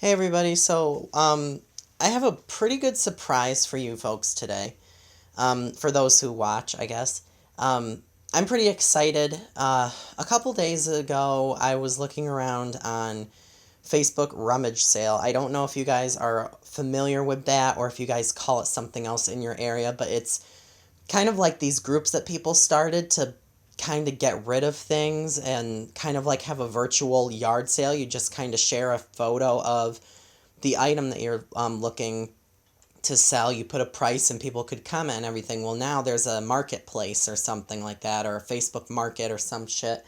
Hey everybody, I have a pretty good surprise for you folks today. For those who watch, I guess. I'm pretty excited. A couple days ago, I was looking around on Facebook rummage sale. I don't know if you guys are familiar with that or if you guys call it something else in your area, but it's kind of like these groups that people started to kind of get rid of things and kind of like have a virtual yard sale. You just kind of share a photo of the item that you're looking to sell. You put a price and people could comment and everything. Well, now there's a marketplace or something like that, or a Facebook market or some shit,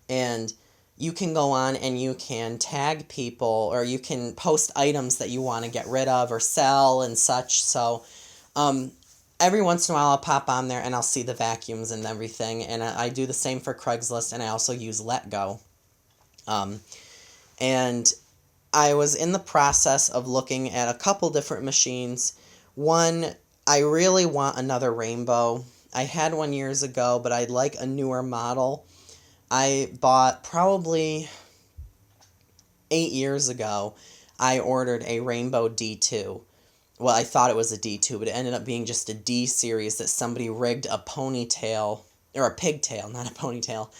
and you can go on and you can tag people or you can post items that you want to get rid of or sell and such. Um, every once in a while I'll pop on there and I'll see the vacuums and everything, and I do the same for Craigslist, and I also use Let Go. Um, and I was in the process of looking at a couple different machines. One, I really want another rainbow. I had one years ago, but I'd like a newer model. I bought probably 8 years ago. I ordered a rainbow D2. Well, I thought it was a D2, but it ended up being just a D series that somebody rigged a ponytail, or a pigtail, not a ponytail,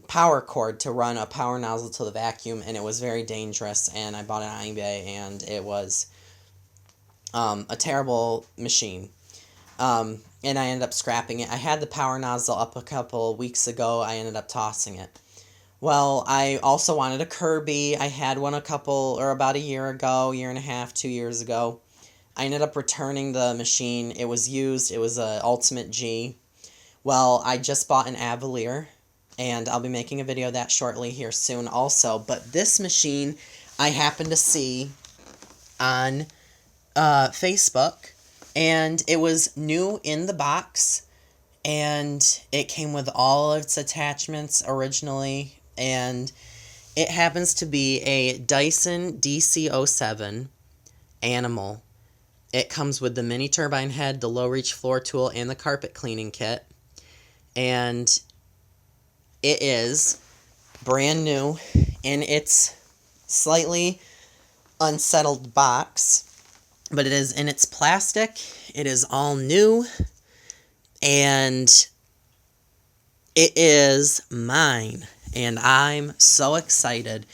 power cord to run a power nozzle to the vacuum, and it was very dangerous, and I bought it on eBay, and it was a terrible machine. And I ended up scrapping it. I had the power nozzle up a couple weeks ago. I ended up tossing it. Well, I also wanted a Kirby. I had one about a year ago, year and a half, 2 years ago. I ended up returning the machine. It was used. It was a Ultimate G. Well, I just bought an Avalier, and I'll be making a video of that shortly here soon also. But this machine I happened to see on Facebook, and it was new in the box, and it came with all of its attachments originally, and it happens to be a Dyson dc07 Animal. It comes with the mini turbine head, the low reach floor tool, and the carpet cleaning kit, and it is brand new in its slightly unsettled box, but it is in its plastic. It is all new, and it is mine, and I'm so excited.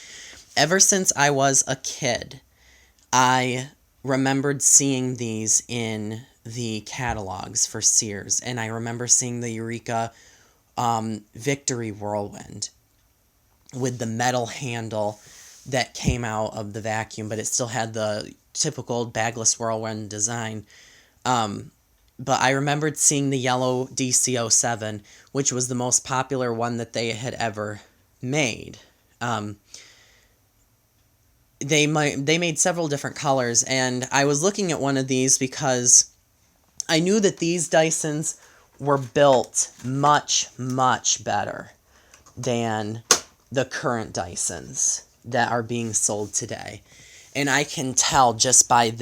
Ever since I was a kid, I remembered seeing these in the catalogs for Sears, and I remember seeing the Eureka Victory Whirlwind with the metal handle that came out of the vacuum, but it still had the typical bagless Whirlwind design. But I remembered seeing the yellow dc07, which was the most popular one that they had ever made. They made several different colors, and I was looking at one of these because I knew that these Dysons were built much, much better than the current Dysons that are being sold today. And I can tell just by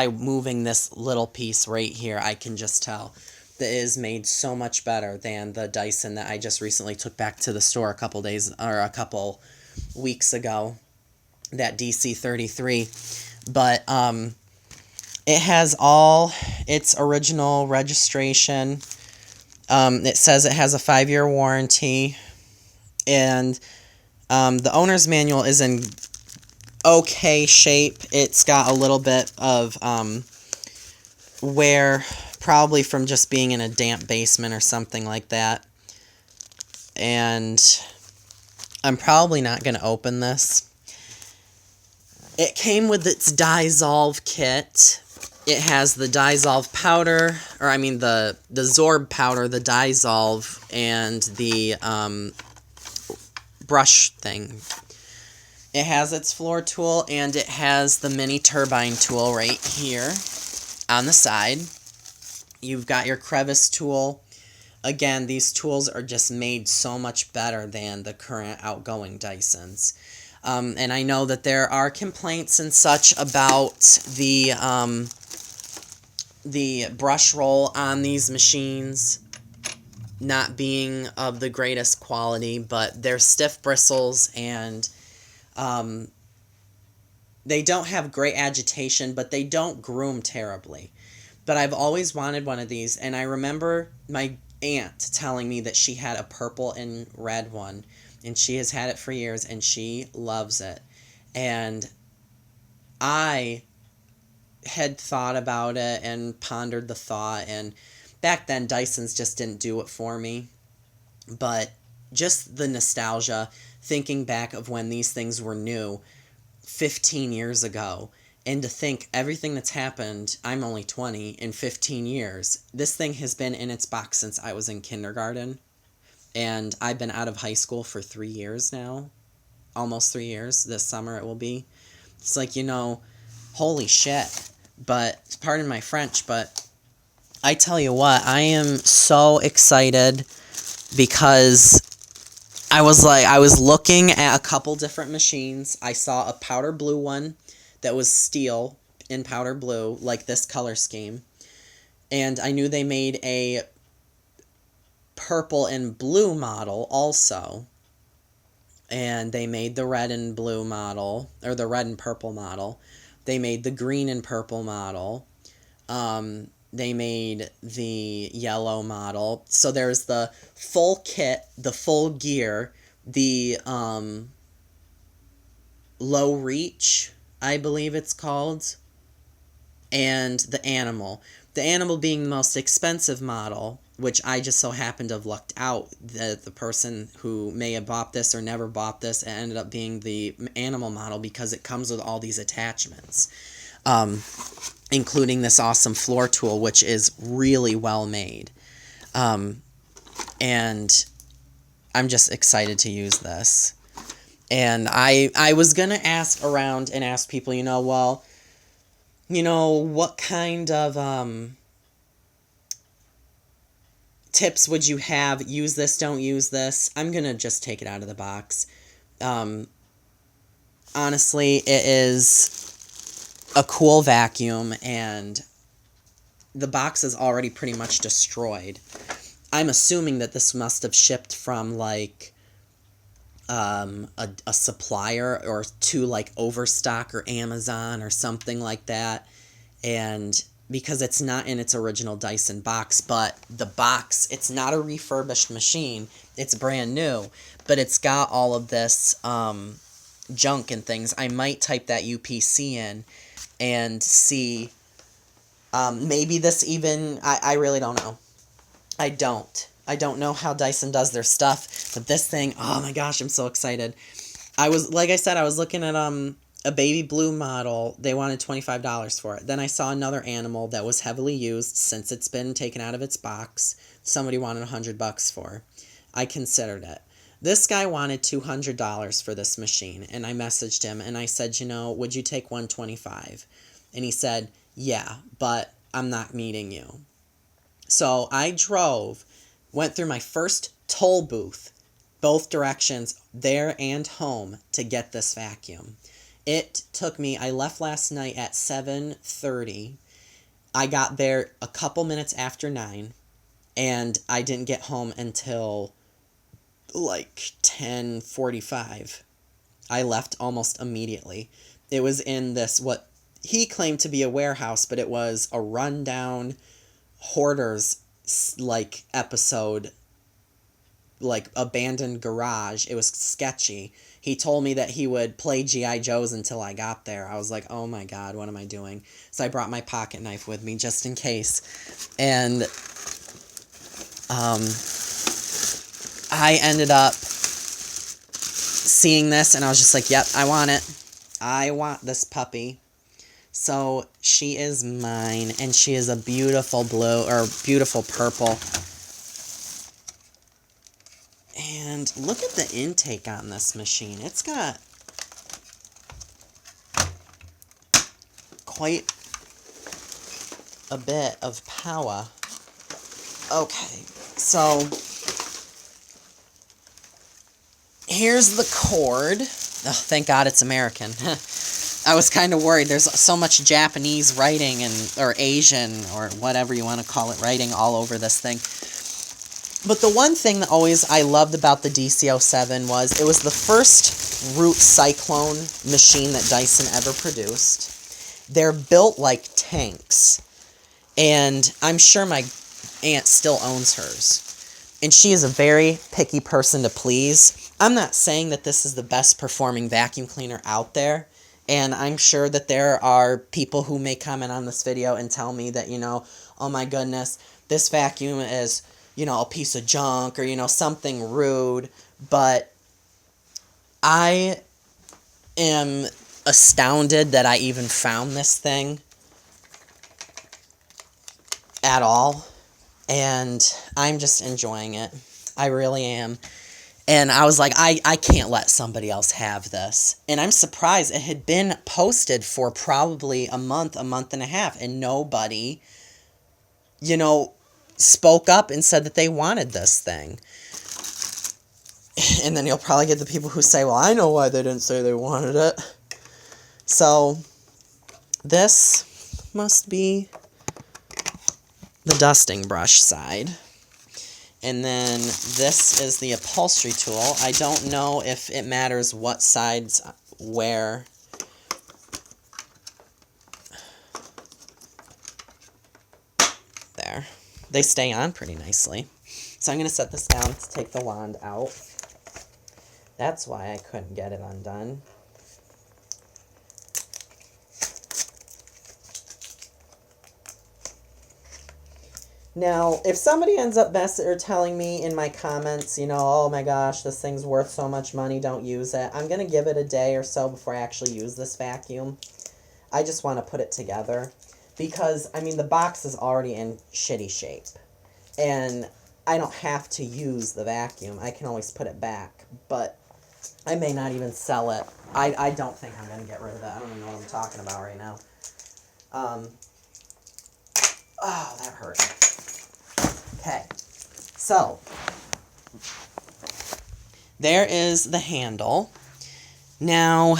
moving this little piece right here, I can just tell that it is made so much better than the Dyson that I just recently took back to the store a couple weeks ago, that DC33. But it has all its original registration. It says it has a 5-year warranty, and the owner's manual is in okay shape. It's got a little bit of wear, probably from just being in a damp basement or something like that. And I'm probably not going to open this. It came with its Dissolve kit. It has the Dissolve powder, or I mean the Zorb powder, the Dissolve, and the brush thing. It has its floor tool, and it has the mini turbine tool right here on the side. You've got your crevice tool. Again, these tools are just made so much better than the current outgoing Dysons. And I know that there are complaints and such about the brush roll on these machines not being of the greatest quality, but they're stiff bristles, and They don't have great agitation, but they don't groom terribly. But I've always wanted one of these, and I remember my aunt telling me that she had a purple and red one, and she has had it for years, and she loves it. And I had thought about it and pondered the thought, and back then Dysons just didn't do it for me. But just the nostalgia, thinking back of when these things were new 15 years ago, and to think everything that's happened, I'm only 20, in 15 years. This thing has been in its box since I was in kindergarten, and I've been out of high school for 3 years now. Almost 3 years. This summer it will be. It's like, holy shit. But, pardon my French, but I tell you what, I am so excited because I was looking at a couple different machines. I saw a powder blue one that was steel in powder blue, like this color scheme. And I knew they made a purple and blue model also. And they made the red and blue model, or the red and purple model. They made the green and purple model. They made the yellow model. So there's the full kit, the full gear, the low reach, I believe it's called, and the animal. The animal being the most expensive model, which I just so happened to have lucked out that the person who may have bought this or never bought this, it ended up being the animal model because it comes with all these attachments, including this awesome floor tool, which is really well made. And I'm just excited to use this. And I was going to ask around and ask people, what kind of tips would you have? Use this, don't use this. I'm going to just take it out of the box. Honestly, it is a cool vacuum, and the box is already pretty much destroyed. I'm assuming that this must have shipped from, a supplier or to, Overstock or Amazon or something like that. And because it's not in its original Dyson box, but the box, it's not a refurbished machine. It's brand new, but it's got all of this junk and things. I might type that UPC in and see, maybe this even, I really don't know. I don't know how Dyson does their stuff, but this thing, oh my gosh, I'm so excited. I was looking at a baby blue model. They wanted $25 for it. Then I saw another animal that was heavily used since it's been taken out of its box. Somebody wanted $100 for. I considered it. This guy wanted $200 for this machine, and I messaged him and I said, would you take $125? And he said, yeah, but I'm not meeting you. So I went through my first toll booth, both directions, there and home, to get this vacuum. It took me, I left last night at 7:30. I got there a couple minutes after 9, and I didn't get home until 10:45. I left almost immediately. It was in this, what he claimed to be a warehouse, but it was a rundown hoarders episode, abandoned garage. It was sketchy. He told me that he would play G.I. Joes until I got there. I was like, oh my god, what am I doing? So I brought my pocket knife with me just in case. And I ended up seeing this, and I was just like, yep, I want it. I want this puppy. So she is mine, and she is a beautiful blue, or beautiful purple. And look at the intake on this machine. It's got quite a bit of power. Okay, so here's the cord. Oh, thank God it's American. I was kind of worried. There's so much Japanese writing or Asian or whatever you want to call it writing all over this thing. But the one thing that I loved about the dc07 was it was the first root cyclone machine that Dyson ever produced. They're built like tanks. And I'm sure my aunt still owns hers. And she is a very picky person to please. I'm not saying that this is the best performing vacuum cleaner out there. And I'm sure that there are people who may comment on this video and tell me that, oh my goodness, this vacuum is, a piece of junk or, something rude. But I am astounded that I even found this thing at all. And I'm just enjoying it. I really am. And I was like, I can't let somebody else have this. And I'm surprised it had been posted for probably a month and a half. And nobody, spoke up and said that they wanted this thing. And then you'll probably get the people who say, well, I know why they didn't say they wanted it. So, this must be the dusting brush side. And then this is the upholstery tool. I don't know if it matters what sides where. There. They stay on pretty nicely. So I'm going to set this down to take the wand out. That's why I couldn't get it undone. Now, if somebody ends up telling me in my comments, oh my gosh, this thing's worth so much money, don't use it, I'm going to give it a day or so before I actually use this vacuum. I just want to put it together. Because, the box is already in shitty shape. And I don't have to use the vacuum. I can always put it back. But I may not even sell it. I don't think I'm going to get rid of it. I don't even know what I'm talking about right now. Oh, that hurt. Okay, so there is the handle. Now,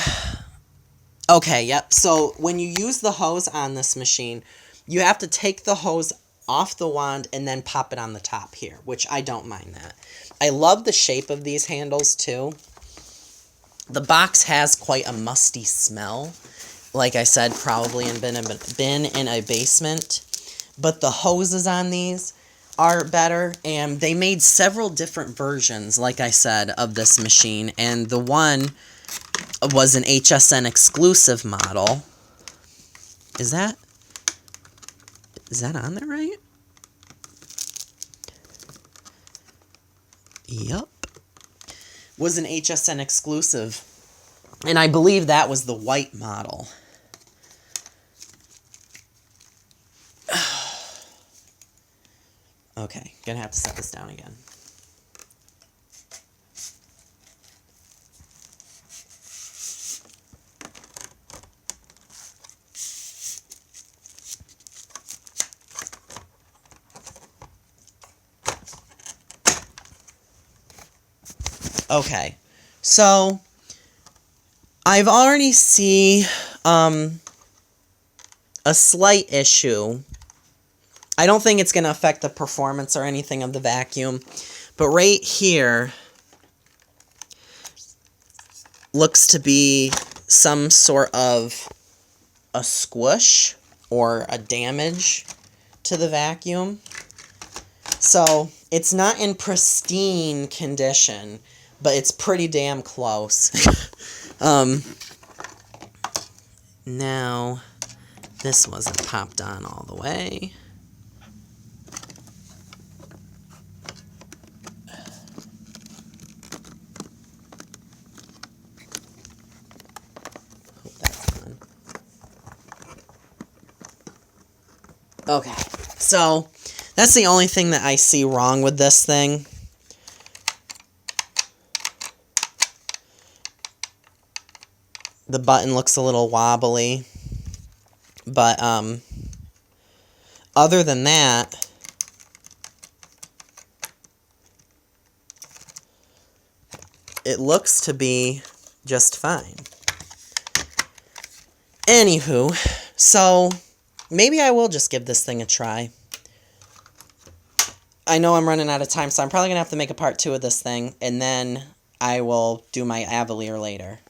okay, yep, so when you use the hose on this machine, you have to take the hose off the wand and then pop it on the top here, which I don't mind that. I love the shape of these handles too. The box has quite a musty smell. Like I said, probably been in a basement. But the hoses on these are better, and they made several different versions, like I said, of this machine, and the one was an HSN exclusive model. Is that on there right? Yup. Was an HSN exclusive, and I believe that was the white model. Okay, gonna have to set this down again. Okay, so I've already see a slight issue. I don't think it's going to affect the performance or anything of the vacuum, but right here looks to be some sort of a squish or a damage to the vacuum. So it's not in pristine condition, but it's pretty damn close. Now, this wasn't popped on all the way. Hope that's on. Okay, so that's the only thing that I see wrong with this thing. The button looks a little wobbly, but other than that, it looks to be just fine. Anywho, so maybe I will just give this thing a try. I know I'm running out of time, so I'm probably going to have to make a part 2 of this thing, and then I will do my Avalier later.